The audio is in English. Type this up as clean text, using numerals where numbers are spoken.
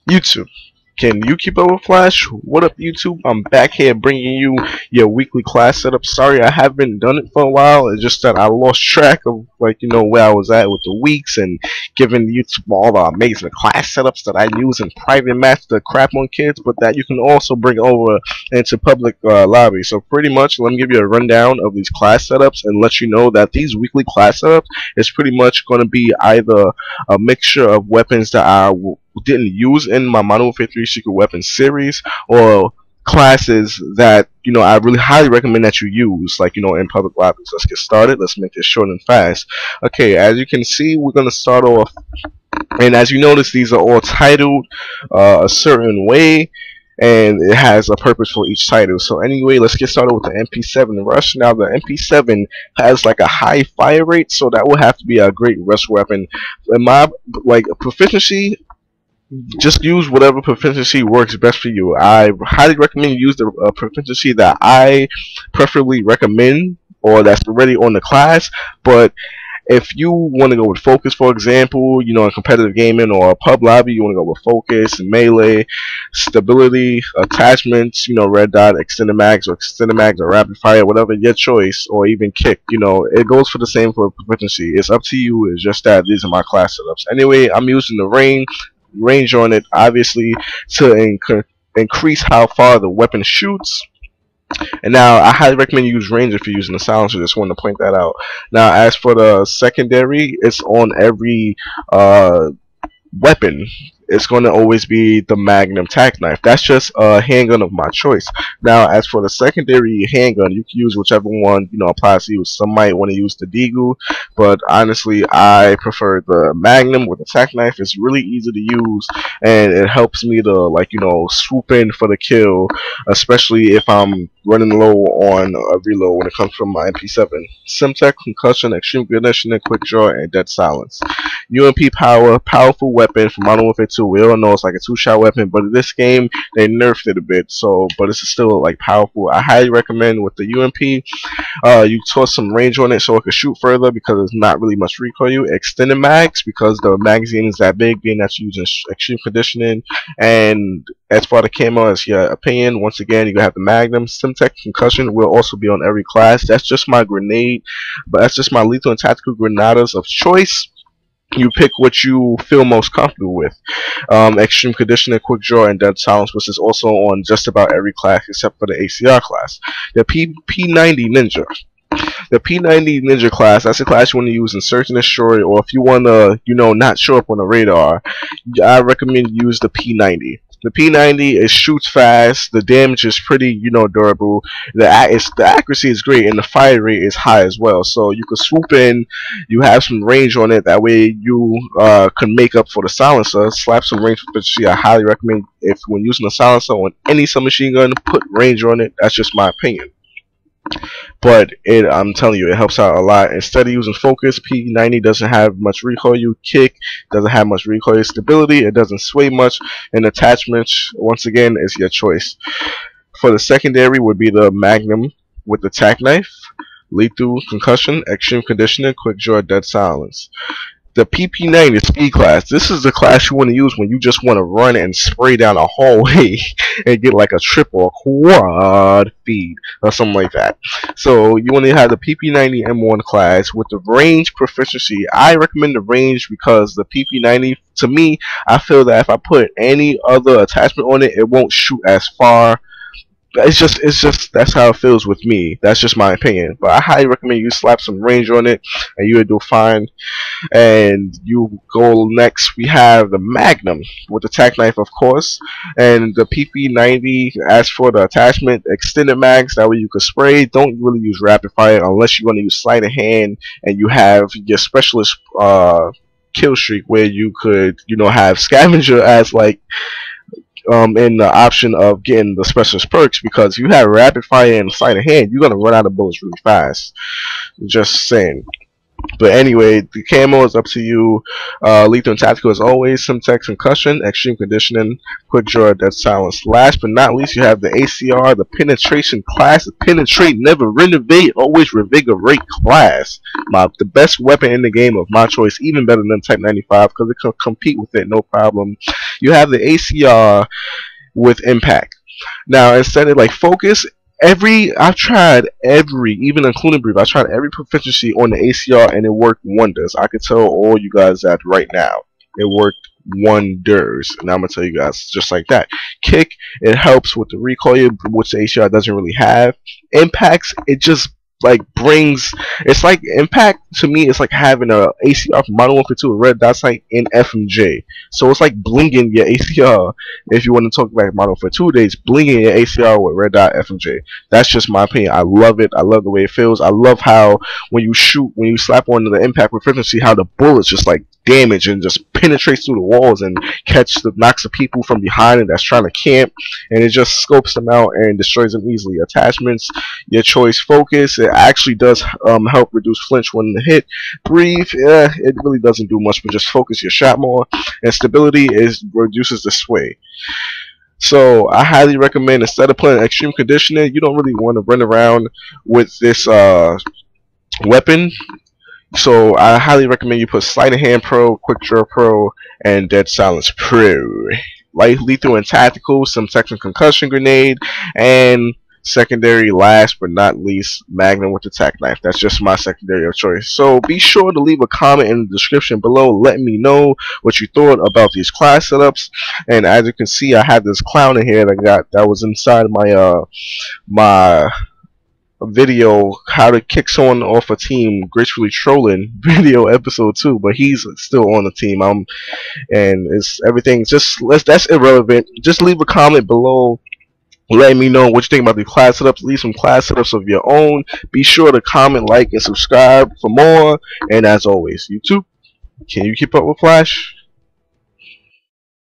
YouTube. Can you keep up with Flash? What up, YouTube? I'm back here bringing you your weekly class setup. Sorry I haven't done it for a while. It's just that I lost track of, like, where I was at with the weeks and giving YouTube all the amazing class setups that I use in private match to crap on kids, but that you can also bring over into public lobby. So pretty much, let me give you a rundown of these class setups and let you know that these weekly class setups is pretty much going to be either a mixture of weapons that I didn't use in my Modern Warfare 3 Secret Weapons series, or classes that I really highly recommend that you use, like in public lobbies. Let's get started. Let's make this short and fast. Okay, as you can see, we're gonna start off, and as you notice, these are all titled a certain way, and it has a purpose for each title. So anyway, let's get started with the MP7 Rush. Now the MP7 has like a high fire rate, so that will have to be a great rush weapon. In my proficiency, just use whatever proficiency works best for you. I highly recommend you use the proficiency that I preferably recommend, or that's already on the class. But if you want to go with focus, for example, in competitive gaming or pub lobby, you want to go with focus, melee, stability, attachments, red dot, extended mags, or rapid fire, whatever your choice, or even kick. It goes for the same for proficiency. It's up to you. It's just that these are my class setups. Anyway, I'm using the range on it, obviously, to increase how far the weapon shoots. And now I highly recommend you use range if you're using the silencer. Just wanted to point that out. Now, as for the secondary, it's on every weapon. It's going to always be the Magnum tack knife. That's just a handgun of my choice. Now, as for the secondary handgun, you can use whichever one applies to you. Some might want to use the Deagle, but honestly, I prefer the Magnum with the tack knife. It's really easy to use, and it helps me to swoop in for the kill, especially if I'm running low on a reload when it comes from my MP7. Simtech, concussion, extreme conditioning, quick draw, and dead silence. UMP power, powerful weapon from Modern Warfare 2. We all know it's like a two-shot weapon, but in this game they nerfed it a bit. But it's still powerful. I highly recommend with the UMP. You toss some range on it so it can shoot further because it's not really much recoil. Extended mags because the magazine is that big, being that you're using extreme conditioning. And as far the camo as your opinion, once again, you have the Magnum. Simtech concussion will also be on every class. That's just my grenade, but that's just my lethal and tactical granadas of choice. You pick what you feel most comfortable with. Extreme conditioning, quick draw, and dead silence, which is also on just about every class except for the ACR class. The P90 Ninja. The P90 Ninja class, that's a class you want to use in search and destroy, or if you want to, not show up on the radar, I recommend you use the P90. The P90, shoots fast, the damage is pretty, durable, the accuracy is great, and the fire rate is high as well. So you can swoop in, you have some range on it, that way you can make up for the silencer, slap some range proficiency. I highly recommend, if when using a silencer on any submachine gun, put range on it. That's just my opinion. But I'm telling you, it helps out a lot. Instead of using focus, P90 doesn't have much recoil. You kick, doesn't have much recoil. Stability, it doesn't sway much. And attachments, once again, is your choice. For the secondary would be the Magnum with the tack knife, lethal concussion, extreme conditioning, quick draw, dead silence. The PP90 speed class. This is the class you want to use when you just want to run and spray down a hallway and get like a triple or quad feed or something like that. So you want to have the PP90 M1 class with the range proficiency. I recommend the range because the PP90, to me, I feel that if I put any other attachment on it, it won't shoot as far. It's just that's how it feels with me. That's just my opinion. But I highly recommend you slap some range on it and you'll do fine. And you go next, we have the Magnum with the tack knife, of course, and the PP90. As for the attachment, extended mags, that way you can spray. Don't really use rapid fire unless you're going to use sleight of hand and you have your specialist kill streak, where you could have scavenger as in the option of getting the specialist perks, because you have rapid fire and sleight of hand, you're gonna run out of bullets really fast. Just saying. But anyway, the camo is up to you. Lethal and tactical as always. Simtex concussion, extreme conditioning, quick draw, dead silence. Last but not least, you have the ACR, the penetration class. The penetrate, never renovate, always revigorate class. The best weapon in the game of my choice, even better than Type 95 because it can compete with it no problem. You have the ACR with impact. Now instead of like focus, I've tried every, even including brief, I tried every proficiency on the ACR and it worked wonders. I could tell all you guys that right now. It worked wonders. And I'm gonna tell you guys just like that. Kick, it helps with the recoil, which the ACR doesn't really have. Impacts, it just like brings, it's like impact to me, it's like having a ACR from Modern Warfare 2 with red dot sight in FMJ. So it's like blinging your ACR. If you want to talk about Modern Warfare 2 days, blinging your ACR with red dot FMJ. That's just my opinion. I love it. I love the way it feels. I love how when you shoot, when you slap on the impact with frequency, how the bullets just like damage and just penetrates through the walls and knocks the people from behind it that's trying to camp, and it just scopes them out and destroys them easily. Attachments, your choice. Focus, it actually does help reduce flinch when the hit. Breathe, it really doesn't do much but just focus your shot more. And stability is reduces the sway. So I highly recommend, instead of playing extreme conditioning, you don't really want to run around with this weapon. So I highly recommend you put Sleight of Hand Pro, Quick Draw Pro, and Dead Silence Pro. Light, lethal, and tactical, some Simtex concussion grenade, and secondary, last but not least, Magnum with the tack knife. That's just my secondary of choice. So be sure to leave a comment in the description below. Let me know what you thought about these class setups. And as you can see, I have this clown in here that was inside my my video, how to kick someone off a team gracefully trolling video episode 2, but he's still on the team. And it's everything, that's irrelevant. Just leave a comment below letting me know what you think about the class setups. Leave some class setups of your own. Be sure to comment, like, and subscribe for more. And as always, YouTube, can you keep up with Flash?